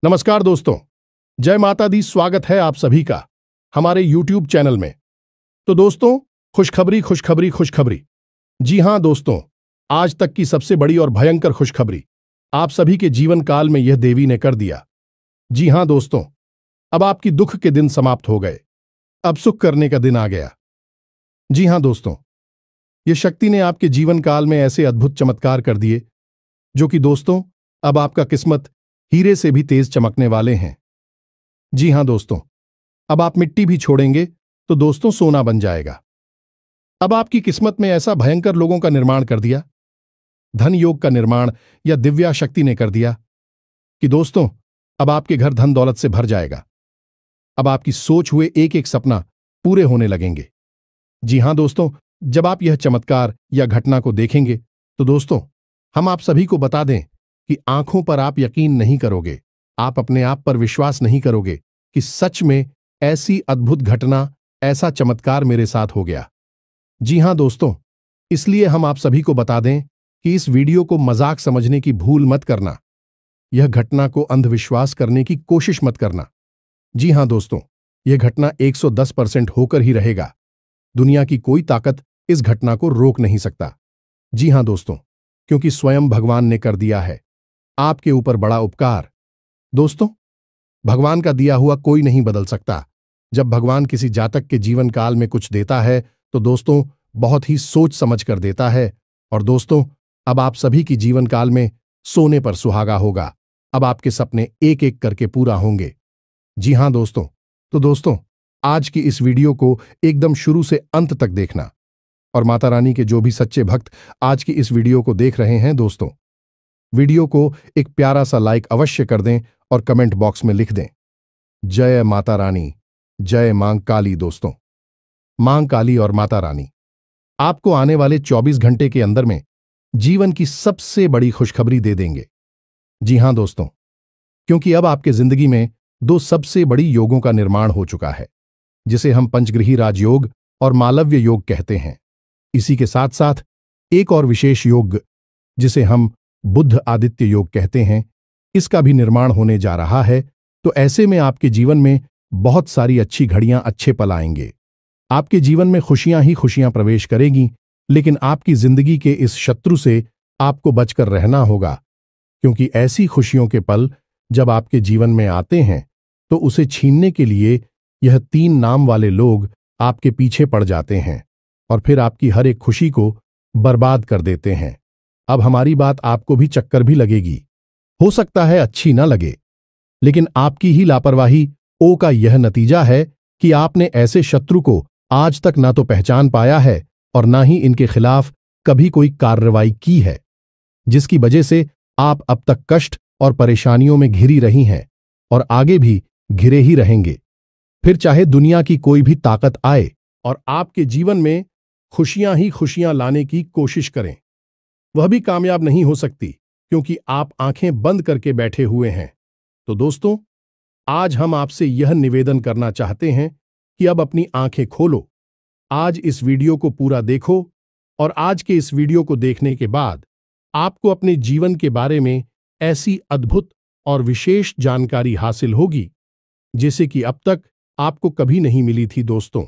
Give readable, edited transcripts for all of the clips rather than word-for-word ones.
नमस्कार दोस्तों, जय माता दी। स्वागत है आप सभी का हमारे YouTube चैनल में। तो दोस्तों, खुशखबरी खुशखबरी खुशखबरी। जी हां दोस्तों, आज तक की सबसे बड़ी और भयंकर खुशखबरी आप सभी के जीवन काल में यह देवी ने कर दिया। जी हां दोस्तों, अब आपकी दुख के दिन समाप्त हो गए, अब सुख करने का दिन आ गया। जी हां दोस्तों, यह शक्ति ने आपके जीवन काल में ऐसे अद्भुत चमत्कार कर दिए जो कि दोस्तों अब आपका किस्मत हीरे से भी तेज चमकने वाले हैं। जी हां दोस्तों, अब आप मिट्टी भी छोड़ेंगे तो दोस्तों सोना बन जाएगा। अब आपकी किस्मत में ऐसा भयंकर लोगों का निर्माण कर दिया, धन योग का निर्माण या दिव्या शक्ति ने कर दिया कि दोस्तों अब आपके घर धन दौलत से भर जाएगा। अब आपकी सोच हुए एक एक सपना पूरे होने लगेंगे। जी हां दोस्तों, जब आप यह चमत्कार या घटना को देखेंगे तो दोस्तों हम आप सभी को बता दें कि आंखों पर आप यकीन नहीं करोगे, आप अपने आप पर विश्वास नहीं करोगे कि सच में ऐसी अद्भुत घटना, ऐसा चमत्कार मेरे साथ हो गया। जी हां दोस्तों, इसलिए हम आप सभी को बता दें कि इस वीडियो को मजाक समझने की भूल मत करना, यह घटना को अंधविश्वास करने की कोशिश मत करना। जी हां दोस्तों, यह घटना 110% होकर ही रहेगा। दुनिया की कोई ताकत इस घटना को रोक नहीं सकता। जी हां दोस्तों, क्योंकि स्वयं भगवान ने कर दिया है आपके ऊपर बड़ा उपकार। दोस्तों, भगवान का दिया हुआ कोई नहीं बदल सकता। जब भगवान किसी जातक के जीवन काल में कुछ देता है तो दोस्तों बहुत ही सोच समझ कर देता है। और दोस्तों अब आप सभी की जीवन काल में सोने पर सुहागा होगा। अब आपके सपने एक एक करके पूरा होंगे। जी हां दोस्तों, तो दोस्तों आज की इस वीडियो को एकदम शुरू से अंत तक देखना। और माता रानी के जो भी सच्चे भक्त आज की इस वीडियो को देख रहे हैं दोस्तों, वीडियो को एक प्यारा सा लाइक अवश्य कर दें और कमेंट बॉक्स में लिख दें, जय माता रानी, जय मां काली। दोस्तों, मां काली और माता रानी आपको आने वाले 24 घंटे के अंदर में जीवन की सबसे बड़ी खुशखबरी दे देंगे। जी हां दोस्तों, क्योंकि अब आपके जिंदगी में दो सबसे बड़ी योगों का निर्माण हो चुका है, जिसे हम पंचग्रही राजयोग और मालव्य योग कहते हैं। इसी के साथ साथ एक और विशेष योग जिसे हम बुध आदित्य योग कहते हैं, इसका भी निर्माण होने जा रहा है। तो ऐसे में आपके जीवन में बहुत सारी अच्छी घड़ियां, अच्छे पल आएंगे। आपके जीवन में खुशियां ही खुशियां प्रवेश करेंगी, लेकिन आपकी जिंदगी के इस शत्रु से आपको बचकर रहना होगा, क्योंकि ऐसी खुशियों के पल जब आपके जीवन में आते हैं तो उसे छीनने के लिए यह 3 नाम वाले लोग आपके पीछे पड़ जाते हैं और फिर आपकी हर एक खुशी को बर्बाद कर देते हैं। अब हमारी बात आपको भी चक्कर भी लगेगी, हो सकता है अच्छी ना लगे, लेकिन आपकी ही लापरवाही ओ का यह नतीजा है कि आपने ऐसे शत्रु को आज तक ना तो पहचान पाया है और ना ही इनके खिलाफ कभी कोई कार्रवाई की है, जिसकी वजह से आप अब तक कष्ट और परेशानियों में घिरी रही हैं और आगे भी घिरे ही रहेंगे। फिर चाहे दुनिया की कोई भी ताकत आए और आपके जीवन में खुशियां ही खुशियां लाने की कोशिश करें, वह भी कामयाब नहीं हो सकती, क्योंकि आप आंखें बंद करके बैठे हुए हैं। तो दोस्तों आज हम आपसे यह निवेदन करना चाहते हैं कि अब अपनी आंखें खोलो, आज इस वीडियो को पूरा देखो और आज के इस वीडियो को देखने के बाद आपको अपने जीवन के बारे में ऐसी अद्भुत और विशेष जानकारी हासिल होगी जैसे कि अब तक आपको कभी नहीं मिली थी। दोस्तों,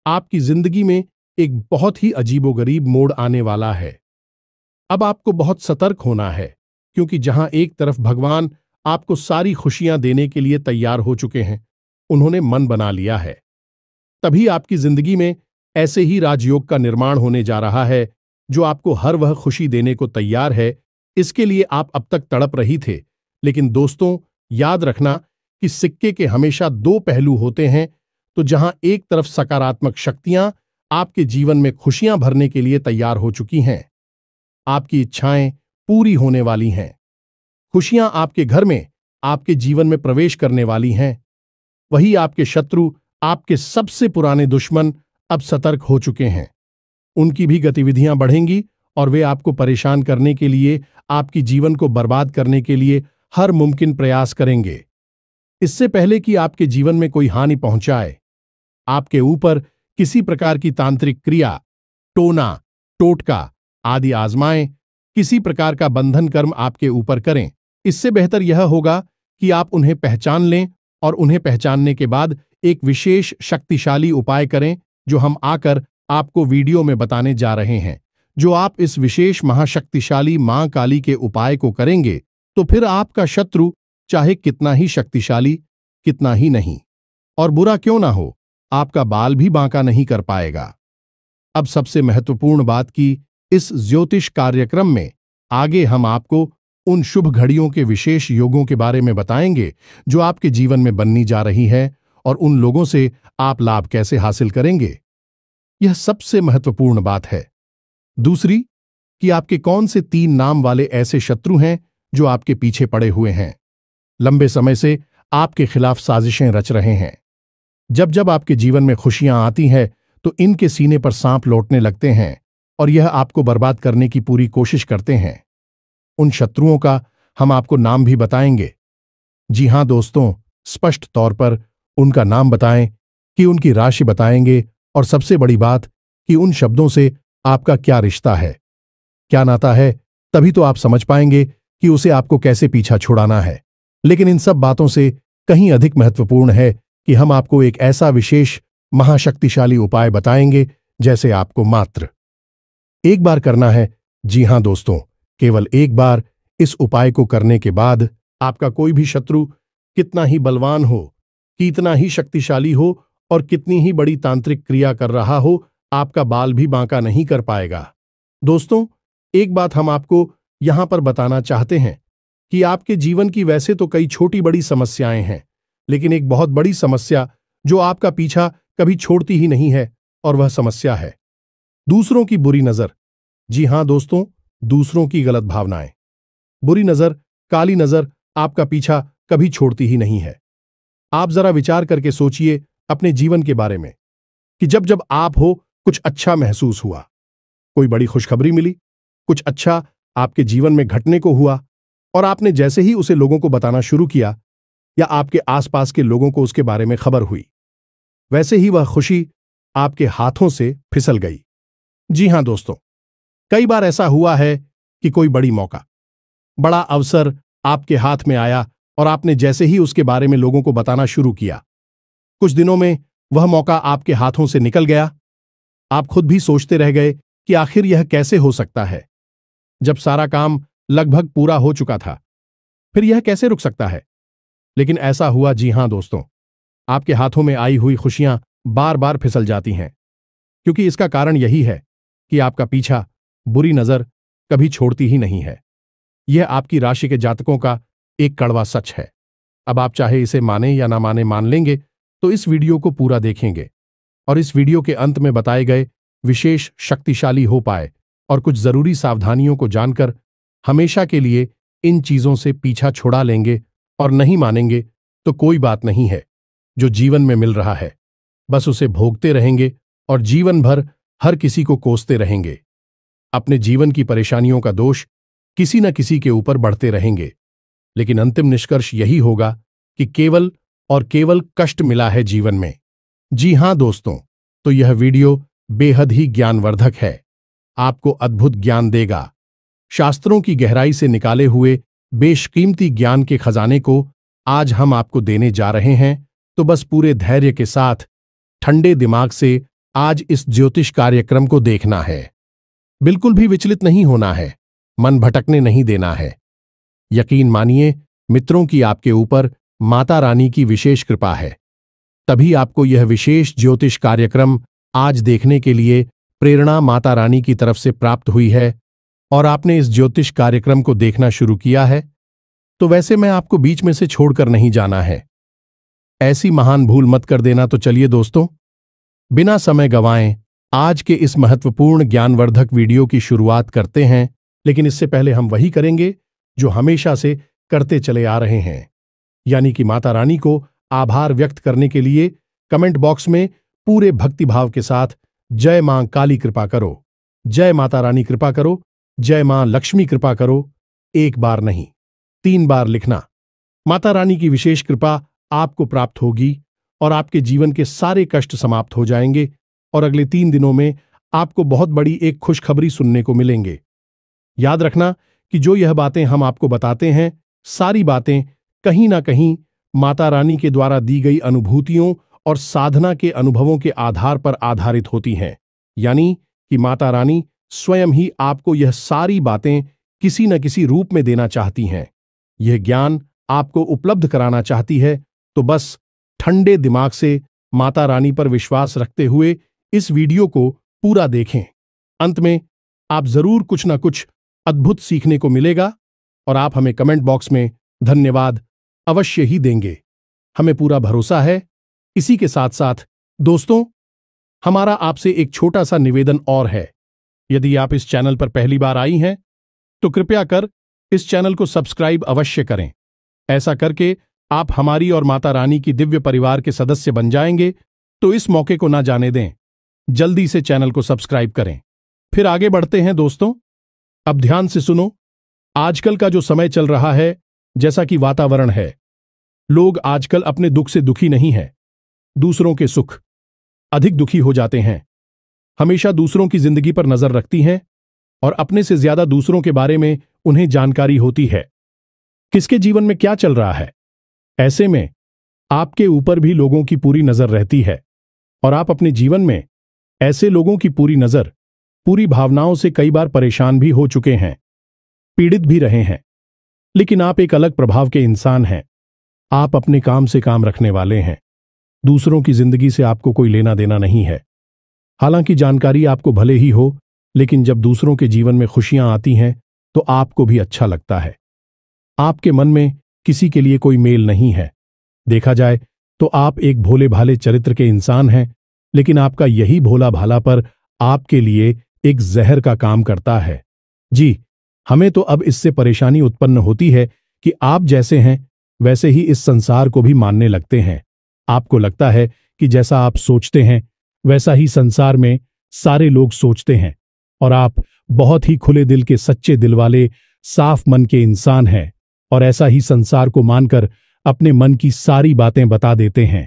आपकी जिंदगी में एक बहुत ही अजीबोगरीब मोड़ आने वाला है। अब आपको बहुत सतर्क होना है, क्योंकि जहां एक तरफ भगवान आपको सारी खुशियां देने के लिए तैयार हो चुके हैं, उन्होंने मन बना लिया है, तभी आपकी जिंदगी में ऐसे ही राजयोग का निर्माण होने जा रहा है जो आपको हर वह खुशी देने को तैयार है। इसके लिए आप अब तक तड़प रही थे, लेकिन दोस्तों याद रखना कि सिक्के के हमेशा 2 पहलू होते हैं। तो जहां एक तरफ सकारात्मक शक्तियां आपके जीवन में खुशियां भरने के लिए तैयार हो चुकी हैं, आपकी इच्छाएं पूरी होने वाली हैं, खुशियां आपके घर में, आपके जीवन में प्रवेश करने वाली हैं, वही आपके शत्रु, आपके सबसे पुराने दुश्मन अब सतर्क हो चुके हैं। उनकी भी गतिविधियां बढ़ेंगी और वे आपको परेशान करने के लिए, आपकी जीवन को बर्बाद करने के लिए हर मुमकिन प्रयास करेंगे। इससे पहले कि आपके जीवन में कोई हानि पहुंचाए, आपके ऊपर किसी प्रकार की तांत्रिक क्रिया, टोना, टोटका आदि आजमाएं, किसी प्रकार का बंधन कर्म आपके ऊपर करें, इससे बेहतर यह होगा कि आप उन्हें पहचान लें और उन्हें पहचानने के बाद एक विशेष शक्तिशाली उपाय करें जो हम आकर आपको वीडियो में बताने जा रहे हैं। जो आप इस विशेष महाशक्तिशाली मां काली के उपाय को करेंगे तो फिर आपका शत्रु चाहे कितना ही शक्तिशाली, कितना ही नहीं, और बुरा क्यों ना हो, आपका बाल भी बांका नहीं कर पाएगा। अब सबसे महत्वपूर्ण बात कि इस ज्योतिष कार्यक्रम में आगे हम आपको उन शुभ घड़ियों के विशेष योगों के बारे में बताएंगे जो आपके जीवन में बननी जा रही है और उन लोगों से आप लाभ कैसे हासिल करेंगे। यह सबसे महत्वपूर्ण बात है। दूसरी कि आपके कौन से 3 नाम वाले ऐसे शत्रु हैं जो आपके पीछे पड़े हुए हैं, लंबे समय से आपके खिलाफ साजिशें रच रहे हैं। जब जब आपके जीवन में खुशियां आती हैं तो इनके सीने पर सांप लौटने लगते हैं और यह आपको बर्बाद करने की पूरी कोशिश करते हैं। उन शत्रुओं का हम आपको नाम भी बताएंगे। जी हां दोस्तों, स्पष्ट तौर पर उनका नाम बताएं, कि उनकी राशि बताएंगे, और सबसे बड़ी बात कि उन शब्दों से आपका क्या रिश्ता है, क्या नाता है, तभी तो आप समझ पाएंगे कि उसे आपको कैसे पीछा छुड़ाना है। लेकिन इन सब बातों से कहीं अधिक महत्वपूर्ण है कि हम आपको एक ऐसा विशेष महाशक्तिशाली उपाय बताएंगे जैसे आपको मात्र एक बार करना है। जी हां दोस्तों, केवल एक बार इस उपाय को करने के बाद आपका कोई भी शत्रु कितना ही बलवान हो, कितना ही शक्तिशाली हो और कितनी ही बड़ी तांत्रिक क्रिया कर रहा हो, आपका बाल भी बांका नहीं कर पाएगा। दोस्तों, एक बात हम आपको यहां पर बताना चाहते हैं कि आपके जीवन की वैसे तो कई छोटी बड़ी समस्याएं हैं, लेकिन एक बहुत बड़ी समस्या जो आपका पीछा कभी छोड़ती ही नहीं है, और वह समस्या है दूसरों की बुरी नजर। जी हां दोस्तों, दूसरों की गलत भावनाएं, बुरी नजर, काली नजर आपका पीछा कभी छोड़ती ही नहीं है। आप जरा विचार करके सोचिए अपने जीवन के बारे में कि जब जब आप हो कुछ अच्छा महसूस हुआ, कोई बड़ी खुशखबरी मिली, कुछ अच्छा आपके जीवन में घटने को हुआ, और आपने जैसे ही उसे लोगों को बताना शुरू किया या आपके आसपास के लोगों को उसके बारे में खबर हुई, वैसे ही वह खुशी आपके हाथों से फिसल गई। जी हां दोस्तों, कई बार ऐसा हुआ है कि कोई बड़ी मौका, बड़ा अवसर आपके हाथ में आया और आपने जैसे ही उसके बारे में लोगों को बताना शुरू किया, कुछ दिनों में वह मौका आपके हाथों से निकल गया। आप खुद भी सोचते रह गए कि आखिर यह कैसे हो सकता है, जब सारा काम लगभग पूरा हो चुका था, फिर यह कैसे रुक सकता है। लेकिन ऐसा हुआ। जी हां दोस्तों, आपके हाथों में आई हुई खुशियां बार बार फिसल जाती हैं, क्योंकि इसका कारण यही है कि आपका पीछा बुरी नजर कभी छोड़ती ही नहीं है। यह आपकी राशि के जातकों का एक कड़वा सच है। अब आप चाहे इसे माने या ना माने, मान लेंगे तो इस वीडियो को पूरा देखेंगे और इस वीडियो के अंत में बताए गए विशेष शक्तिशाली हो पाए और कुछ जरूरी सावधानियों को जानकर हमेशा के लिए इन चीजों से पीछा छुड़ा लेंगे। और नहीं मानेंगे तो कोई बात नहीं है, जो जीवन में मिल रहा है बस उसे भोगते रहेंगे और जीवन भर हर किसी को कोसते रहेंगे। अपने जीवन की परेशानियों का दोष किसी न किसी के ऊपर बढ़ते रहेंगे, लेकिन अंतिम निष्कर्ष यही होगा कि केवल और केवल कष्ट मिला है जीवन में। जी हां दोस्तों, तो यह वीडियो बेहद ही ज्ञानवर्धक है, आपको अद्भुत ज्ञान देगा। शास्त्रों की गहराई से निकाले हुए बेशकीमती ज्ञान के खजाने को आज हम आपको देने जा रहे हैं, तो बस पूरे धैर्य के साथ ठंडे दिमाग से आज इस ज्योतिष कार्यक्रम को देखना है। बिल्कुल भी विचलित नहीं होना है, मन भटकने नहीं देना है। यकीन मानिए मित्रों की आपके ऊपर माता रानी की विशेष कृपा है, तभी आपको यह विशेष ज्योतिष कार्यक्रम आज देखने के लिए प्रेरणा माता रानी की तरफ से प्राप्त हुई है और आपने इस ज्योतिष कार्यक्रम को देखना शुरू किया है। तो वैसे मैं आपको बीच में से छोड़कर नहीं जाना है, ऐसी महान भूल मत कर देना। तो चलिए दोस्तों, बिना समय गंवाएं आज के इस महत्वपूर्ण ज्ञानवर्धक वीडियो की शुरुआत करते हैं। लेकिन इससे पहले हम वही करेंगे जो हमेशा से करते चले आ रहे हैं, यानी कि माता रानी को आभार व्यक्त करने के लिए कमेंट बॉक्स में पूरे भक्तिभाव के साथ जय मां काली कृपा करो, जय माता रानी कृपा करो, जय मां लक्ष्मी कृपा करो, एक बार नहीं 3 बार लिखना। माता रानी की विशेष कृपा आपको प्राप्त होगी और आपके जीवन के सारे कष्ट समाप्त हो जाएंगे और अगले 3 दिनों में आपको बहुत बड़ी एक खुशखबरी सुनने को मिलेंगे। याद रखना कि जो यह बातें हम आपको बताते हैं, सारी बातें कहीं ना कहीं माता रानी के द्वारा दी गई अनुभूतियों और साधना के अनुभवों के आधार पर आधारित होती हैं। यानी कि माता रानी स्वयं ही आपको यह सारी बातें किसी न किसी रूप में देना चाहती हैं। यह ज्ञान आपको उपलब्ध कराना चाहती है, तो बस ठंडे दिमाग से माता रानी पर विश्वास रखते हुए इस वीडियो को पूरा देखें। अंत में आप जरूर कुछ ना कुछ अद्भुत सीखने को मिलेगा और आप हमें कमेंट बॉक्स में धन्यवाद अवश्य ही देंगे। हमें पूरा भरोसा है। इसी के साथ साथ दोस्तों, हमारा आपसे एक छोटा सा निवेदन और है। यदि आप इस चैनल पर पहली बार आई हैं तो कृपया कर इस चैनल को सब्सक्राइब अवश्य करें। ऐसा करके आप हमारी और माता रानी की दिव्य परिवार के सदस्य बन जाएंगे, तो इस मौके को ना जाने दें। जल्दी से चैनल को सब्सक्राइब करें। फिर आगे बढ़ते हैं दोस्तों। अब ध्यान से सुनो। आजकल का जो समय चल रहा है, जैसा कि वातावरण है, लोग आजकल अपने दुख से दुखी नहीं हैं, दूसरों के सुख अधिक दुखी हो जाते हैं। हमेशा दूसरों की जिंदगी पर नजर रखती हैं और अपने से ज्यादा दूसरों के बारे में उन्हें जानकारी होती है, किसके जीवन में क्या चल रहा है। ऐसे में आपके ऊपर भी लोगों की पूरी नजर रहती है और आप अपने जीवन में ऐसे लोगों की पूरी नजर, पूरी भावनाओं से कई बार परेशान भी हो चुके हैं, पीड़ित भी रहे हैं। लेकिन आप एक अलग प्रभाव के इंसान हैं। आप अपने काम से काम रखने वाले हैं। दूसरों की जिंदगी से आपको कोई लेना देना नहीं है। हालांकि जानकारी आपको भले ही हो, लेकिन जब दूसरों के जीवन में खुशियां आती हैं तो आपको भी अच्छा लगता है। आपके मन में किसी के लिए कोई मेल नहीं है। देखा जाए तो आप एक भोले भाले चरित्र के इंसान हैं, लेकिन आपका यही भोला भाला पर आपके लिए एक जहर का काम करता है। जी, हमें तो अब इससे परेशानी उत्पन्न होती है कि आप जैसे हैं वैसे ही इस संसार को भी मानने लगते हैं। आपको लगता है कि जैसा आप सोचते हैं वैसा ही संसार में सारे लोग सोचते हैं और आप बहुत ही खुले दिल के, सच्चे दिल वाले, साफ मन के इंसान हैं और ऐसा ही संसार को मानकर अपने मन की सारी बातें बता देते हैं।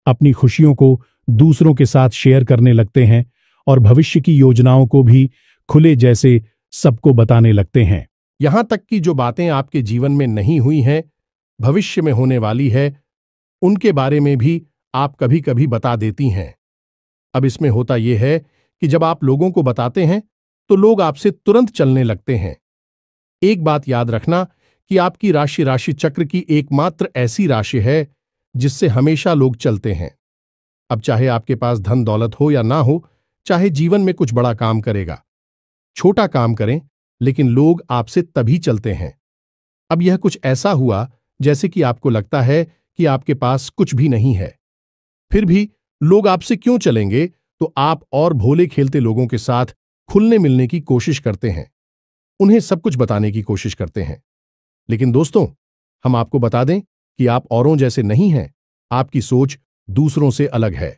अपनी खुशियों को दूसरों के साथ शेयर करने लगते हैं और भविष्य की योजनाओं को भी खुले जैसे सबको बताने लगते हैं। यहां तक कि जो बातें आपके जीवन में नहीं हुई हैं, भविष्य में होने वाली है, उनके बारे में भी आप कभी कभी बता देती हैं। अब इसमें होता यह है कि जब आप लोगों को बताते हैं तो लोग आपसे तुरंत चलने लगते हैं। एक बात याद रखना कि आपकी राशि चक्र की एकमात्र ऐसी राशि है जिससे हमेशा लोग चलते हैं। अब चाहे आपके पास धन दौलत हो या ना हो, चाहे जीवन में कुछ बड़ा काम करेगा, छोटा काम करें, लेकिन लोग आपसे तभी चलते हैं। अब यह कुछ ऐसा हुआ जैसे कि आपको लगता है कि आपके पास कुछ भी नहीं है, फिर भी लोग आपसे क्यों चलेंगे, तो आप और भोले खेलते लोगों के साथ खुलने मिलने की कोशिश करते हैं, उन्हें सब कुछ बताने की कोशिश करते हैं। लेकिन दोस्तों, हम आपको बता दें कि आप औरों जैसे नहीं हैं। आपकी सोच दूसरों से अलग है।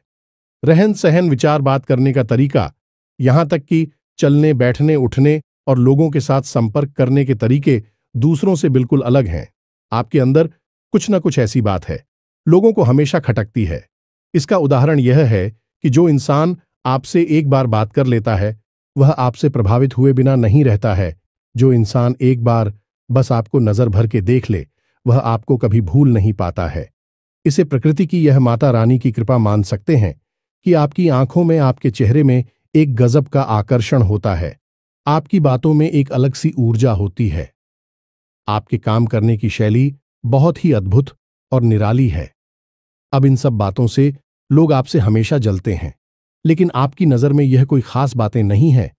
रहन सहन, विचार, बात करने का तरीका, यहां तक कि चलने, बैठने, उठने और लोगों के साथ संपर्क करने के तरीके दूसरों से बिल्कुल अलग हैं। आपके अंदर कुछ न कुछ ऐसी बात है, लोगों को हमेशा खटकती है। इसका उदाहरण यह है कि जो इंसान आपसे एक बार बात कर लेता है वह आपसे प्रभावित हुए बिना नहीं रहता है। जो इंसान एक बार बस आपको नजर भर के देख ले वह आपको कभी भूल नहीं पाता है। इसे प्रकृति की यह माता रानी की कृपा मान सकते हैं कि आपकी आंखों में, आपके चेहरे में एक गजब का आकर्षण होता है। आपकी बातों में एक अलग सी ऊर्जा होती है। आपके काम करने की शैली बहुत ही अद्भुत और निराली है। अब इन सब बातों से लोग आपसे हमेशा जलते हैं, लेकिन आपकी नजर में यह कोई खास बातें नहीं है,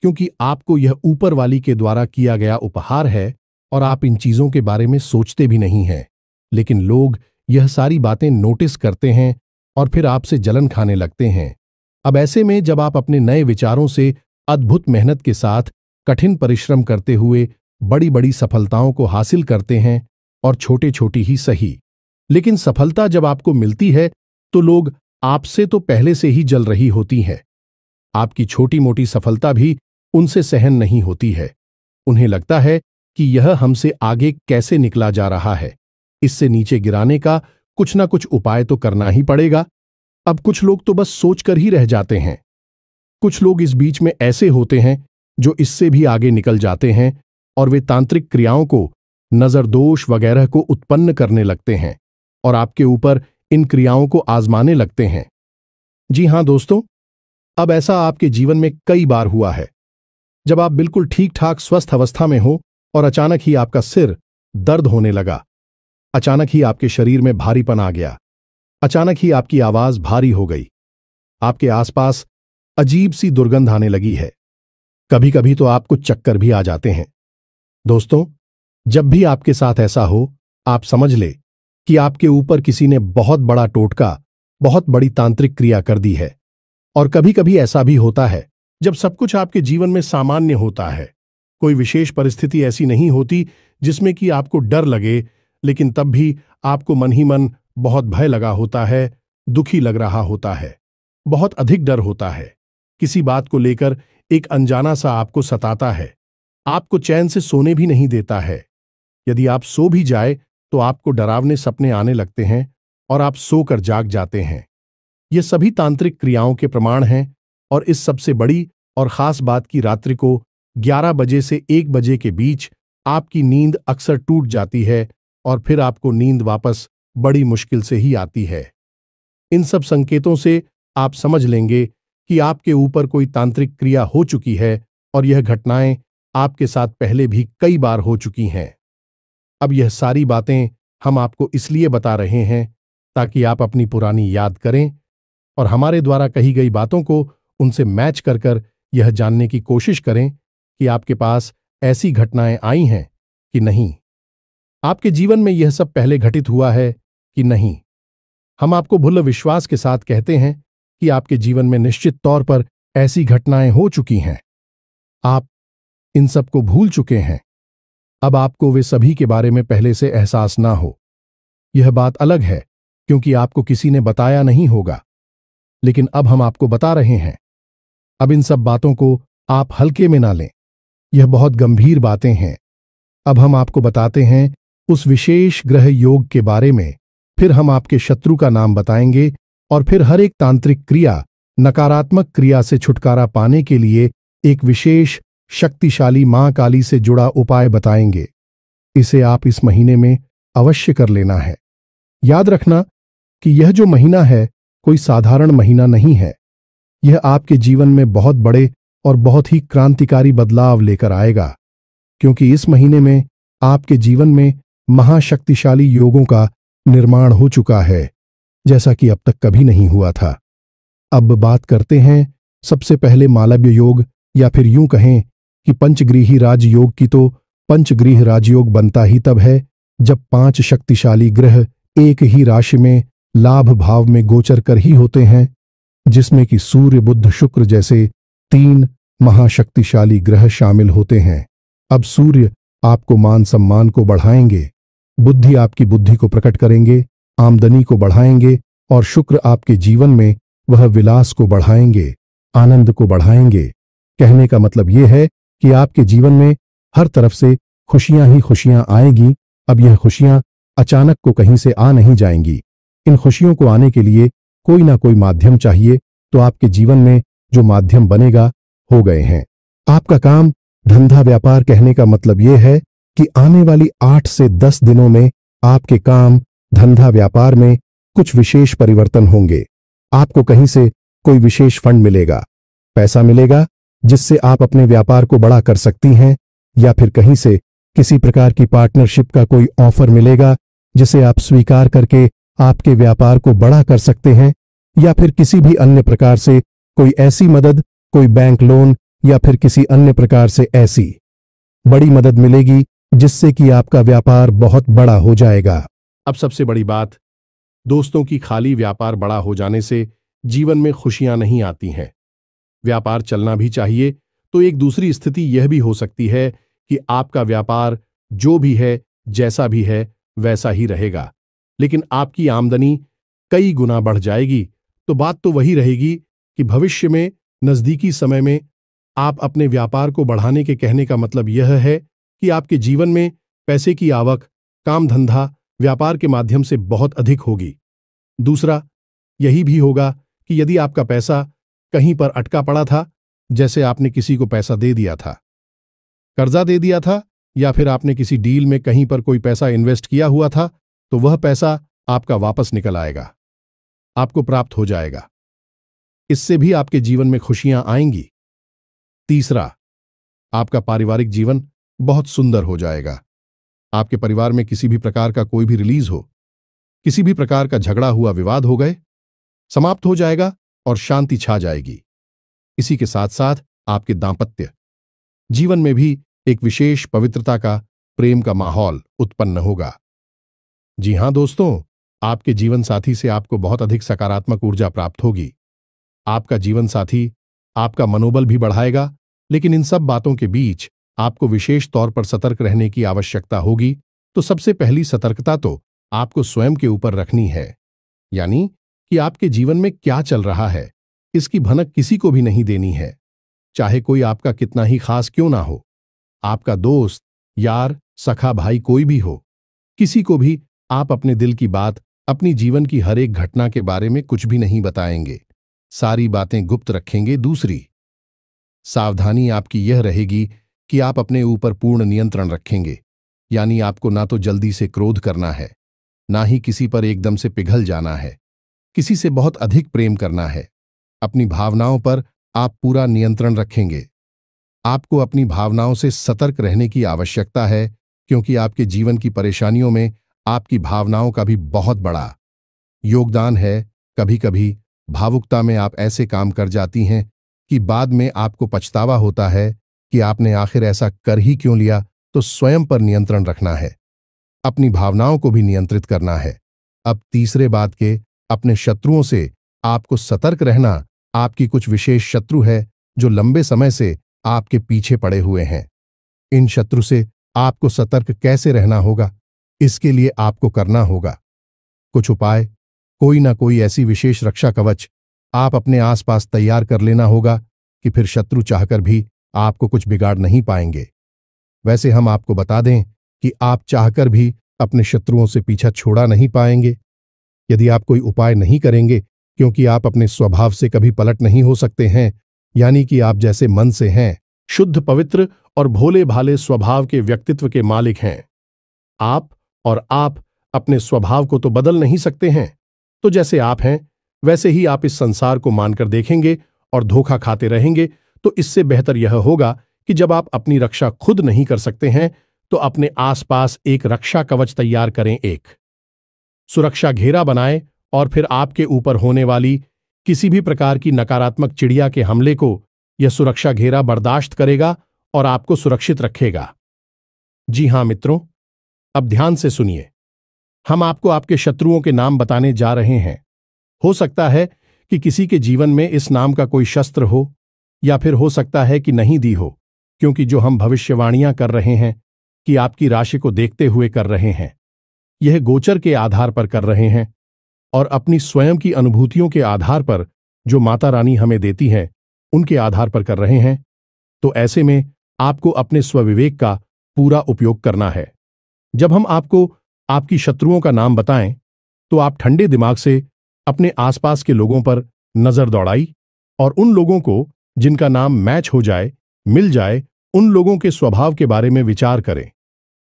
क्योंकि आपको यह ऊपर वाली के द्वारा किया गया उपहार है और आप इन चीजों के बारे में सोचते भी नहीं हैं। लेकिन लोग यह सारी बातें नोटिस करते हैं और फिर आपसे जलन खाने लगते हैं। अब ऐसे में जब आप अपने नए विचारों से अद्भुत मेहनत के साथ कठिन परिश्रम करते हुए बड़ी बड़ी सफलताओं को हासिल करते हैं, और छोटे छोटी ही सही, लेकिन सफलता जब आपको मिलती है तो लोग आपसे तो पहले से ही जल रही होती है। आपकी छोटी मोटी सफलता भी उनसे सहन नहीं होती है। उन्हें लगता है कि यह हमसे आगे कैसे निकला जा रहा है, इससे नीचे गिराने का कुछ ना कुछ उपाय तो करना ही पड़ेगा। अब कुछ लोग तो बस सोचकर ही रह जाते हैं। कुछ लोग इस बीच में ऐसे होते हैं जो इससे भी आगे निकल जाते हैं और वे तांत्रिक क्रियाओं को नजर दोष वगैरह को उत्पन्न करने लगते हैं और आपके ऊपर इन क्रियाओं को आजमाने लगते हैं। जी हां दोस्तों, अब ऐसा आपके जीवन में कई बार हुआ है, जब आप बिल्कुल ठीक ठाक स्वस्थ अवस्था में हो और अचानक ही आपका सिर दर्द होने लगा, अचानक ही आपके शरीर में भारीपन आ गया, अचानक ही आपकी आवाज भारी हो गई, आपके आसपास अजीब सी दुर्गंध आने लगी है, कभी कभी तो आपको चक्कर भी आ जाते हैं। दोस्तों, जब भी आपके साथ ऐसा हो, आप समझ ले कि आपके ऊपर किसी ने बहुत बड़ा टोटका, बहुत बड़ी तांत्रिक क्रिया कर दी है। और कभी कभी ऐसा भी होता है जब सब कुछ आपके जीवन में सामान्य होता है, कोई विशेष परिस्थिति ऐसी नहीं होती जिसमें कि आपको डर लगे, लेकिन तब भी आपको मन ही मन बहुत भय लगा होता है, दुखी लग रहा होता है, बहुत अधिक डर होता है, किसी बात को लेकर एक अनजाना सा आपको सताता है, आपको चैन से सोने भी नहीं देता है। यदि आप सो भी जाए तो आपको डरावने सपने आने लगते हैं और आप सोकर जाग जाते हैं। ये सभी तांत्रिक क्रियाओं के प्रमाण हैं। और इस सबसे बड़ी और खास बात की रात्रि को 11 बजे से 1 बजे के बीच आपकी नींद अक्सर टूट जाती है और फिर आपको नींद वापस बड़ी मुश्किल से ही आती है। इन सब संकेतों से आप समझ लेंगे कि आपके ऊपर कोई तांत्रिक क्रिया हो चुकी है और यह घटनाएं आपके साथ पहले भी कई बार हो चुकी हैं। अब यह सारी बातें हम आपको इसलिए बता रहे हैं ताकि आप अपनी पुरानी याद करें और हमारे द्वारा कही गई बातों को उनसे मैच कर कर यह जानने की कोशिश करें कि आपके पास ऐसी घटनाएं आई हैं कि नहीं, आपके जीवन में यह सब पहले घटित हुआ है कि नहीं। हम आपको भुल्ल विश्वास के साथ कहते हैं कि आपके जीवन में निश्चित तौर पर ऐसी घटनाएं हो चुकी हैं। आप इन सब को भूल चुके हैं। अब आपको वे सभी के बारे में पहले से एहसास ना हो, यह बात अलग है, क्योंकि आपको किसी ने बताया नहीं होगा, लेकिन अब हम आपको बता रहे हैं। अब इन सब बातों को आप हल्के में ना लें, यह बहुत गंभीर बातें हैं। अब हम आपको बताते हैं उस विशेष ग्रह योग के बारे में, फिर हम आपके शत्रु का नाम बताएंगे और फिर हर एक तांत्रिक क्रिया, नकारात्मक क्रिया से छुटकारा पाने के लिए एक विशेष शक्तिशाली मां काली से जुड़ा उपाय बताएंगे। इसे आप इस महीने में अवश्य कर लेना है। याद रखना कि यह जो महीना है कोई साधारण महीना नहीं है। यह आपके जीवन में बहुत बड़े और बहुत ही क्रांतिकारी बदलाव लेकर आएगा, क्योंकि इस महीने में आपके जीवन में महाशक्तिशाली योगों का निर्माण हो चुका है, जैसा कि अब तक कभी नहीं हुआ था। अब बात करते हैं सबसे पहले मालव्य योग, या फिर यूं कहें कि पंचग्रीही राजयोग की। तो पंचग्रीह राजयोग बनता ही तब है जब 5 शक्तिशाली ग्रह एक ही राशि में लाभ भाव में गोचर कर ही होते हैं, जिसमें कि सूर्य, बुध, शुक्र जैसे 3 महाशक्तिशाली ग्रह शामिल होते हैं। अब सूर्य आपको मान सम्मान को बढ़ाएंगे, बुद्धि आपकी बुद्धि को प्रकट करेंगे, आमदनी को बढ़ाएंगे, और शुक्र आपके जीवन में वह विलास को बढ़ाएंगे, आनंद को बढ़ाएंगे। कहने का मतलब यह है कि आपके जीवन में हर तरफ से खुशियां ही खुशियां आएगी। अब यह खुशियां अचानक को कहीं से आ नहीं जाएंगी। इन खुशियों को आने के लिए कोई ना कोई माध्यम चाहिए, तो आपके जीवन में जो माध्यम बनेगा हो गए हैं। आपका काम, धंधा, व्यापार, कहने का मतलब यह है कि आने वाली 8 से 10 दिनों में आपके काम, धंधा, व्यापार में कुछ विशेष परिवर्तन होंगे। आपको कहीं से कोई विशेष फंड मिलेगा, पैसा मिलेगा जिससे आप अपने व्यापार को बड़ा कर सकती हैं, या फिर कहीं से किसी प्रकार की पार्टनरशिप का कोई ऑफर मिलेगा जिसे आप स्वीकार करके आपके व्यापार को बड़ा कर सकते हैं, या फिर किसी भी अन्य प्रकार से कोई ऐसी मदद, कोई बैंक लोन या फिर किसी अन्य प्रकार से ऐसी बड़ी मदद मिलेगी जिससे कि आपका व्यापार बहुत बड़ा हो जाएगा। अब सबसे बड़ी बात दोस्तों की, खाली व्यापार बड़ा हो जाने से जीवन में खुशियां नहीं आती हैं। व्यापार चलना भी चाहिए, तो एक दूसरी स्थिति यह भी हो सकती है कि आपका व्यापार जो भी है, जैसा भी है, वैसा ही रहेगा, लेकिन आपकी आमदनी कई गुना बढ़ जाएगी। तो बात तो वही रहेगी कि भविष्य में, नजदीकी समय में आप अपने व्यापार को बढ़ाने के कहने का मतलब यह है कि आपके जीवन में पैसे की आवक, काम धंधा, व्यापार के माध्यम से बहुत अधिक होगी। दूसरा यही भी होगा कि यदि आपका पैसा कहीं पर अटका पड़ा था, जैसे आपने किसी को पैसा दे दिया था, कर्जा दे दिया था, या फिर आपने किसी डील में कहीं पर कोई पैसा इन्वेस्ट किया हुआ था, तो वह पैसा आपका वापस निकल आएगा, आपको प्राप्त हो जाएगा। इससे भी आपके जीवन में खुशियां आएंगी। तीसरा, आपका पारिवारिक जीवन बहुत सुंदर हो जाएगा। आपके परिवार में किसी भी प्रकार का कोई भी रिलीज हो, किसी भी प्रकार का झगड़ा हुआ विवाद हो गए, समाप्त हो जाएगा और शांति छा जाएगी। इसी के साथ साथ आपके दांपत्य जीवन में भी एक विशेष पवित्रता का, प्रेम का माहौल उत्पन्न होगा। जी हां दोस्तों, आपके जीवन साथी से आपको बहुत अधिक सकारात्मक ऊर्जा प्राप्त होगी। आपका जीवन साथी आपका मनोबल भी बढ़ाएगा, लेकिन इन सब बातों के बीच आपको विशेष तौर पर सतर्क रहने की आवश्यकता होगी। तो सबसे पहली सतर्कता तो आपको स्वयं के ऊपर रखनी है, यानी कि आपके जीवन में क्या चल रहा है, इसकी भनक किसी को भी नहीं देनी है, चाहे कोई आपका कितना ही खास क्यों ना हो। आपका दोस्त, यार, सखा, भाई कोई भी हो, किसी को भी आप अपने दिल की बात, अपनी जीवन की हर एक घटना के बारे में कुछ भी नहीं बताएंगे, सारी बातें गुप्त रखेंगे। दूसरी सावधानी आपकी यह रहेगी कि आप अपने ऊपर पूर्ण नियंत्रण रखेंगे, यानी आपको ना तो जल्दी से क्रोध करना है, ना ही किसी पर एकदम से पिघल जाना है, किसी से बहुत अधिक प्रेम करना है। अपनी भावनाओं पर आप पूरा नियंत्रण रखेंगे। आपको अपनी भावनाओं से सतर्क रहने की आवश्यकता है, क्योंकि आपके जीवन की परेशानियों में आपकी भावनाओं का भी बहुत बड़ा योगदान है। कभी कभी भावुकता में आप ऐसे काम कर जाती हैं कि बाद में आपको पछतावा होता है कि आपने आखिर ऐसा कर ही क्यों लिया। तो स्वयं पर नियंत्रण रखना है, अपनी भावनाओं को भी नियंत्रित करना है। अब तीसरे बात के, अपने शत्रुओं से आपको सतर्क रहना। आपकी कुछ विशेष शत्रु है जो लंबे समय से आपके पीछे पड़े हुए हैं। इन शत्रु से आपको सतर्क कैसे रहना होगा, इसके लिए आपको करना होगा कुछ उपाय। कोई ना कोई ऐसी विशेष रक्षा कवच आप अपने आसपास तैयार कर लेना होगा कि फिर शत्रु चाहकर भी आपको कुछ बिगाड़ नहीं पाएंगे। वैसे हम आपको बता दें कि आप चाहकर भी अपने शत्रुओं से पीछा छोड़ा नहीं पाएंगे यदि आप कोई उपाय नहीं करेंगे, क्योंकि आप अपने स्वभाव से कभी पलट नहीं हो सकते हैं, यानी कि आप जैसे मन से हैं, शुद्ध, पवित्र और भोले भाले स्वभाव के व्यक्तित्व के मालिक हैं आप, और आप अपने स्वभाव को तो बदल नहीं सकते हैं। तो जैसे आप हैं वैसे ही आप इस संसार को मानकर देखेंगे और धोखा खाते रहेंगे। तो इससे बेहतर यह होगा कि जब आप अपनी रक्षा खुद नहीं कर सकते हैं, तो अपने आसपास एक रक्षा कवच तैयार करें, एक सुरक्षा घेरा बनाएं, और फिर आपके ऊपर होने वाली किसी भी प्रकार की नकारात्मक चिड़िया के हमले को यह सुरक्षा घेरा बर्दाश्त करेगा और आपको सुरक्षित रखेगा। जी हां मित्रों, अब ध्यान से सुनिए। हम आपको आपके शत्रुओं के नाम बताने जा रहे हैं। हो सकता है कि किसी के जीवन में इस नाम का कोई शस्त्र हो, या फिर हो सकता है कि नहीं दी हो, क्योंकि जो हम भविष्यवाणियां कर रहे हैं कि आपकी राशि को देखते हुए कर रहे हैं, यह गोचर के आधार पर कर रहे हैं और अपनी स्वयं की अनुभूतियों के आधार पर जो माता रानी हमें देती हैं, उनके आधार पर कर रहे हैं। तो ऐसे में आपको अपने स्वविवेक का पूरा उपयोग करना है। जब हम आपको आपकी शत्रुओं का नाम बताएं, तो आप ठंडे दिमाग से अपने आसपास के लोगों पर नजर दौड़ाई और उन लोगों को जिनका नाम मैच हो जाए, मिल जाए, उन लोगों के स्वभाव के बारे में विचार करें।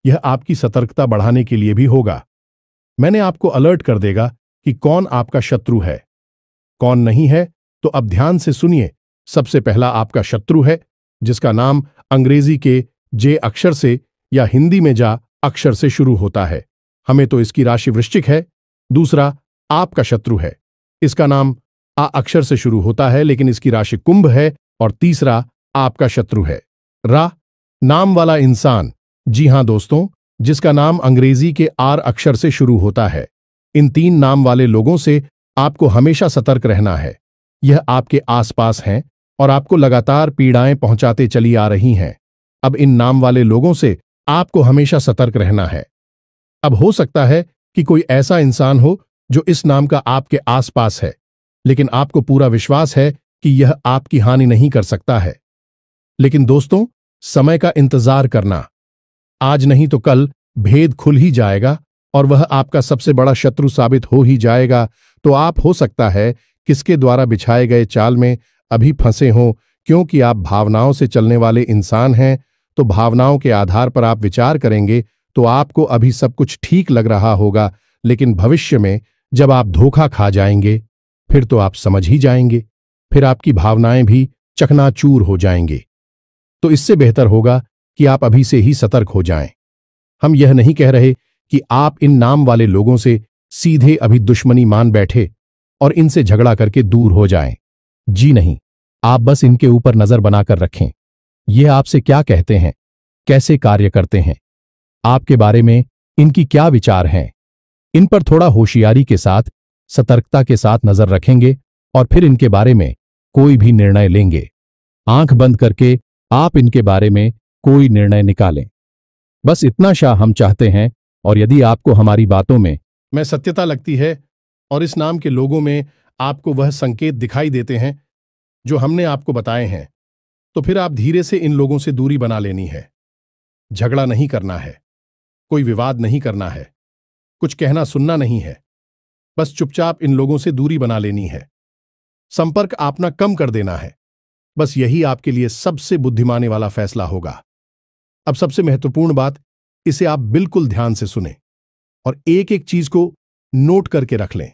यह आपकी सतर्कता बढ़ाने के लिए भी होगा। मैंने आपको अलर्ट कर देगा कि कौन आपका शत्रु है, कौन नहीं है। तो अब ध्यान से सुनिए। सबसे पहला आपका शत्रु है जिसका नाम अंग्रेजी के जे अक्षर से या हिंदी में जा अक्षर से शुरू होता है। हमें तो इसकी राशि वृश्चिक है। दूसरा आपका शत्रु है, इसका नाम आ अक्षर से शुरू होता है, लेकिन इसकी राशि कुंभ है। और तीसरा आपका शत्रु है रा नाम वाला इंसान। जी हां दोस्तों, जिसका नाम अंग्रेजी के आर अक्षर से शुरू होता है। इन तीन नाम वाले लोगों से आपको हमेशा सतर्क रहना है। यह आपके आसपास हैं और आपको लगातार पीड़ाएं पहुंचाते चली आ रही हैं। अब इन नाम वाले लोगों से आपको हमेशा सतर्क रहना है। अब हो सकता है कि कोई ऐसा इंसान हो जो इस नाम का आपके आसपास है, लेकिन आपको पूरा विश्वास है कि यह आपकी हानि नहीं कर सकता है। लेकिन दोस्तों, समय का इंतजार करना, आज नहीं तो कल भेद खुल ही जाएगा और वह आपका सबसे बड़ा शत्रु साबित हो ही जाएगा। तो आप हो सकता है किसके द्वारा बिछाए गए चाल में अभी फंसे हों, क्योंकि आप भावनाओं से चलने वाले इंसान हैं। तो भावनाओं के आधार पर आप विचार करेंगे तो आपको अभी सब कुछ ठीक लग रहा होगा, लेकिन भविष्य में जब आप धोखा खा जाएंगे फिर तो आप समझ ही जाएंगे, फिर आपकी भावनाएं भी चकनाचूर हो जाएंगे। तो इससे बेहतर होगा कि आप अभी से ही सतर्क हो जाएं। हम यह नहीं कह रहे कि आप इन नाम वाले लोगों से सीधे अभी दुश्मनी मान बैठे और इनसे झगड़ा करके दूर हो जाएं। जी नहीं, आप बस इनके ऊपर नजर बनाकर रखें। ये आपसे क्या कहते हैं, कैसे कार्य करते हैं, आपके बारे में इनकी क्या विचार हैं, इन पर थोड़ा होशियारी के साथ, सतर्कता के साथ नजर रखेंगे और फिर इनके बारे में कोई भी निर्णय लेंगे। आंख बंद करके आप इनके बारे में कोई निर्णय निकालें। बस इतना शाह हम चाहते हैं। और यदि आपको हमारी बातों में सत्यता लगती है और इस नाम के लोगों में आपको वह संकेत दिखाई देते हैं जो हमने आपको बताए हैं, तो फिर आप धीरे से इन लोगों से दूरी बना लेनी है। झगड़ा नहीं करना है, कोई विवाद नहीं करना है, कुछ कहना सुनना नहीं है, बस चुपचाप इन लोगों से दूरी बना लेनी है। संपर्क अपना कम कर देना है। बस यही आपके लिए सबसे बुद्धिमानी वाला फैसला होगा। अब सबसे महत्वपूर्ण बात, इसे आप बिल्कुल ध्यान से सुनें और एक एक चीज को नोट करके रख लें।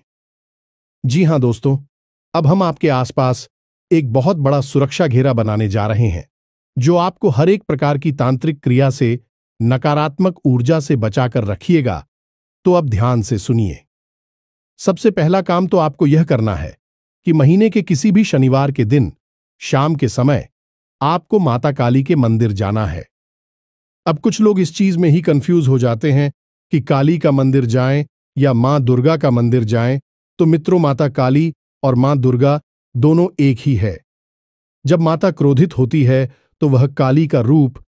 जी हां दोस्तों, अब हम आपके आसपास एक बहुत बड़ा सुरक्षा घेरा बनाने जा रहे हैं जो आपको हर एक प्रकार की तांत्रिक क्रिया से, नकारात्मक ऊर्जा से बचाकर रखिएगा। तो अब ध्यान से सुनिए। सबसे पहला काम तो आपको यह करना है कि महीने के किसी भी शनिवार के दिन शाम के समय आपको माता काली के मंदिर जाना है। अब कुछ लोग इस चीज में ही कंफ्यूज हो जाते हैं कि काली का मंदिर जाएं या मां दुर्गा का मंदिर जाएं। तो मित्रों, माता काली और मां दुर्गा दोनों एक ही है। जब माता क्रोधित होती है तो वह काली का रूप,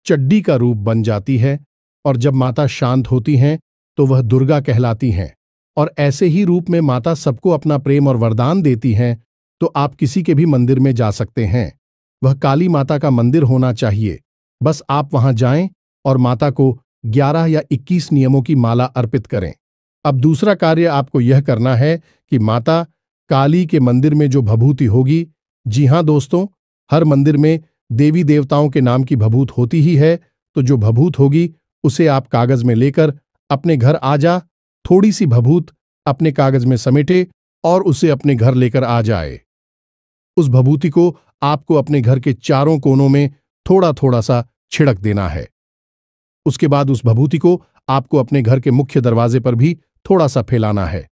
चड्डी का रूप बन जाती है, और जब माता शांत होती हैं तो वह दुर्गा कहलाती हैं। और ऐसे ही रूप में माता सबको अपना प्रेम और वरदान देती हैं। तो आप किसी के भी मंदिर में जा सकते हैं, वह काली माता का मंदिर होना चाहिए। बस आप वहां जाएं और माता को 11 या 21 नियमों की माला अर्पित करें। अब दूसरा कार्य आपको यह करना है कि माता काली के मंदिर में जो भभूति होगी, जी हां दोस्तों, हर मंदिर में देवी देवताओं के नाम की भभूत होती ही है। तो जो भभूत होगी उसे आप कागज में लेकर अपने घर आ जा, थोड़ी सी भभूत अपने कागज में समेटे और उसे अपने घर लेकर आ जाए। उस भभूति को आपको अपने घर के चारों कोनों में थोड़ा थोड़ा सा छिड़क देना है। उसके बाद उस भभूति को आपको अपने घर के मुख्य दरवाजे पर भी थोड़ा सा फैलाना है,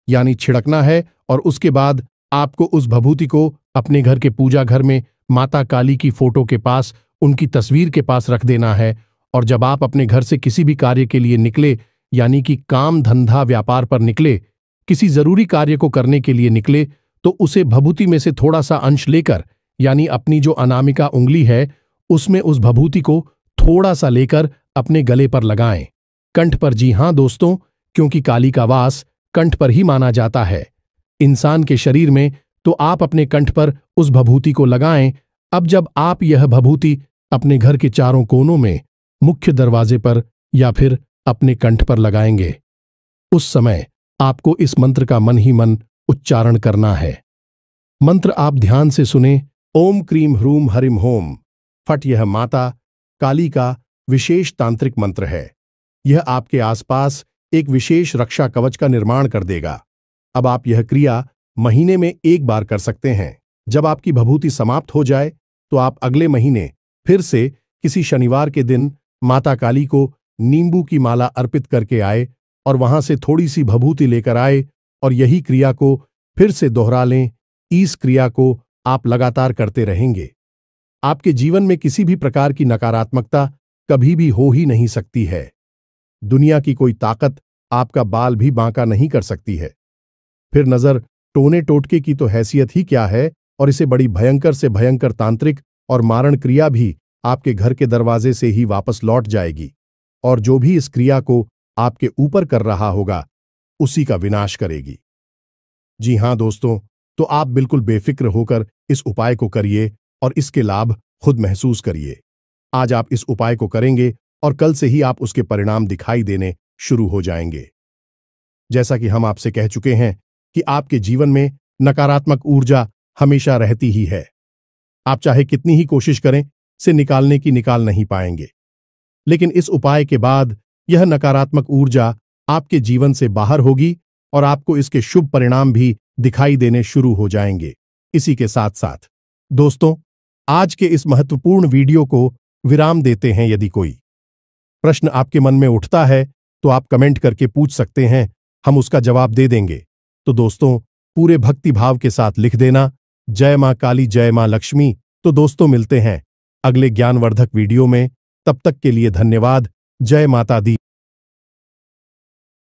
यानी छिड़कना है। और उसके बाद आपको उस भभूति को अपने घर के पूजा घर में माता काली की फोटो के पास, उनकी तस्वीर के पास रख देना है। और जब आप अपने घर से किसी भी कार्य के लिए निकले, यानी कि काम धंधा व्यापार पर निकले, किसी जरूरी कार्य को करने के लिए निकले, तो उसे भभूति में से थोड़ा सा अंश लेकर, यानी अपनी जो अनामिका उंगली है उसमें उस भभूति को थोड़ा सा लेकर अपने गले पर लगाएं, कंठ पर। जी हां दोस्तों, क्योंकि काली का वास कंठ पर ही माना जाता है इंसान के शरीर में। तो आप अपने कंठ पर उस भभूति को लगाएं। अब जब आप यह भभूति अपने घर के चारों कोनों में, मुख्य दरवाजे पर या फिर अपने कंठ पर लगाएंगे, उस समय आपको इस मंत्र का मन ही मन उच्चारण करना है। मंत्र आप ध्यान से सुने। ओम क्रीम ह्रूम हरिम होम फट। यह माता काली का विशेष तांत्रिक मंत्र है। यह आपके आसपास एक विशेष रक्षा कवच का निर्माण कर देगा। अब आप यह क्रिया महीने में एक बार कर सकते हैं। जब आपकी भभूति समाप्त हो जाए तो आप अगले महीने फिर से किसी शनिवार के दिन माता काली को नींबू की माला अर्पित करके आए और वहां से थोड़ी सी भभूति लेकर आए और यही क्रिया को फिर से दोहरा लें। इस क्रिया को आप लगातार करते रहेंगे। आपके जीवन में किसी भी प्रकार की नकारात्मकता कभी भी हो ही नहीं सकती है। दुनिया की कोई ताकत आपका बाल भी बांका नहीं कर सकती है। फिर नजर टोने टोटके की तो हैसियत ही क्या है, और इसे बड़ी भयंकर से भयंकर तांत्रिक और मारण क्रिया भी आपके घर के दरवाजे से ही वापस लौट जाएगी, और जो भी इस क्रिया को आपके ऊपर कर रहा होगा उसी का विनाश करेगी। जी हां दोस्तों, तो आप बिल्कुल बेफिक्र होकर इस उपाय को करिए और इसके लाभ खुद महसूस करिए। आज आप इस उपाय को करेंगे और कल से ही आप उसके परिणाम दिखाई देने शुरू हो जाएंगे। जैसा कि हम आपसे कह चुके हैं कि आपके जीवन में नकारात्मक ऊर्जा हमेशा रहती ही है। आप चाहे कितनी ही कोशिश करें, से निकाल नहीं पाएंगे। लेकिन इस उपाय के बाद यह नकारात्मक ऊर्जा आपके जीवन से बाहर होगी और आपको इसके शुभ परिणाम भी दिखाई देने शुरू हो जाएंगे। इसी के साथ साथ दोस्तों, आज के इस महत्वपूर्ण वीडियो को विराम देते हैं। यदि कोई प्रश्न आपके मन में उठता है तो आप कमेंट करके पूछ सकते हैं, हम उसका जवाब दे देंगे। तो दोस्तों, पूरे भक्ति भाव के साथ लिख देना, जय मां काली, जय मां लक्ष्मी। तो दोस्तों, मिलते हैं अगले ज्ञानवर्धक वीडियो में। तब तक के लिए धन्यवाद। जय माता दी।